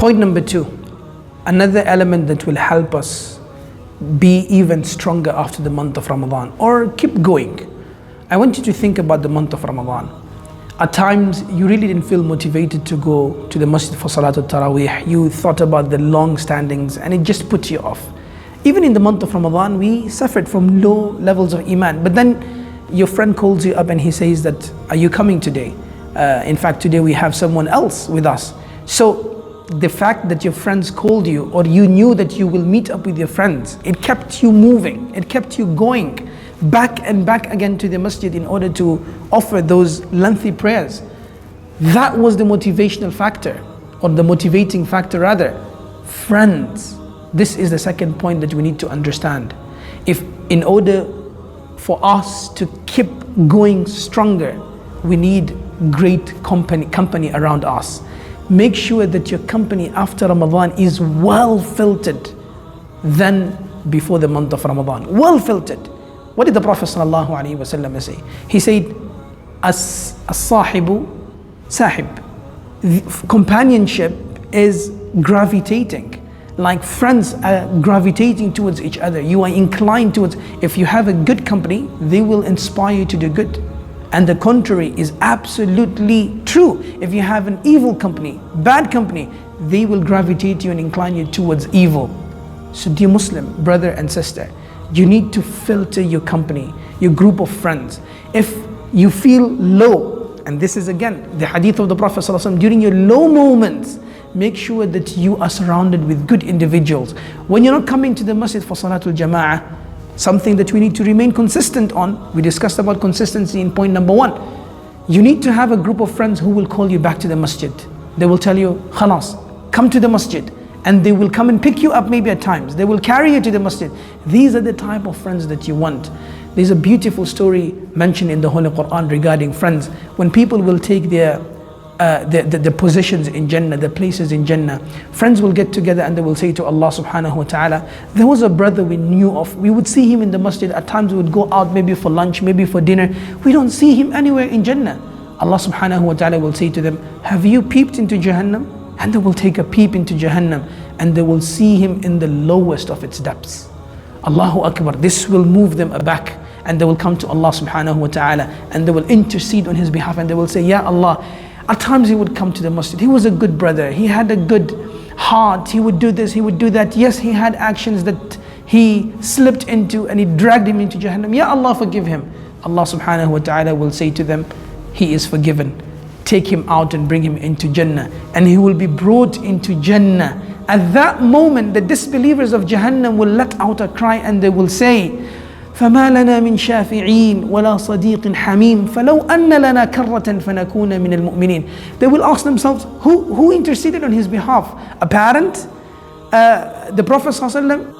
Point number 2, another element that will help us be even stronger after the month of Ramadan, or keep going. I want you to think about the month of Ramadan. At times, you really didn't feel motivated to go to the masjid for Salatul Taraweeh. You thought about the long standings and it just put you off. Even in the month of Ramadan, we suffered from low levels of iman. But then your friend calls you up and he says that, are you coming today? In fact, today we have someone else with us. So the fact that your friends called you, or you knew that you will meet up with your friends, it kept you moving, it kept you going back and back again to the masjid in order to offer those lengthy prayers. That was the motivational factor, or the motivating factor rather. Friends. This is the second point that we need to understand. If in order for us to keep going stronger, we need great company around us. Make sure that your company after Ramadan is well filtered than before the month of Ramadan. Well filtered. What did the Prophet ﷺ say? He said, as-sahibu sahib. Companionship is gravitating. Like friends are gravitating towards each other. You are inclined towards, if you have a good company, they will inspire you to do good. And the contrary is absolutely true. If you have an evil company, bad company, they will gravitate you and incline you towards evil. So dear Muslim, brother and sister, you need to filter your company, your group of friends. If you feel low, and this is again the hadith of the Prophet ﷺ, during your low moments, make sure that you are surrounded with good individuals. When you're not coming to the masjid for Salatul Jama'ah, something that we need to remain consistent on, we discussed about consistency in point number 1. You need to have a group of friends who will call you back to the masjid. They will tell you, khalas, come to the masjid. And they will come and pick you up maybe at times. They will carry you to the masjid. These are the type of friends that you want. There's a beautiful story mentioned in the Holy Quran regarding friends. When people will take their positions in Jannah, the places in Jannah, friends will get together and they will say to Allah subhanahu wa ta'ala, there was a brother we knew of. We would see him in the masjid. At times we would go out maybe for lunch, maybe for dinner. We don't see him anywhere in Jannah. Allah subhanahu wa ta'ala will say to them, have you peeped into Jahannam? And they will take a peep into Jahannam and they will see him in the lowest of its depths. Allahu Akbar. This will move them aback and they will come to Allah subhanahu wa ta'ala and they will intercede on his behalf and they will say, Ya Allah, at times he would come to the masjid. He was a good brother. He had a good heart. He would do this, he would do that. Yes, he had actions that he slipped into and he dragged him into Jahannam. Ya Allah, forgive him. Allah subhanahu wa ta'ala will say to them, he is forgiven. Take him out and bring him into Jannah. And he will be brought into Jannah. At that moment, the disbelievers of Jahannam will let out a cry and they will say, فَمَا لَنَا مِنْ شَافِعِينَ وَلَا صَدِيقٍ حَمِيمٍ فَلَوْ أَنَّ لَنَا كَرَّةً فَنَكُونَ مِنَ الْمُؤْمِنِينَ. They will ask themselves, who interceded on his behalf? A parent? The Prophet ﷺ?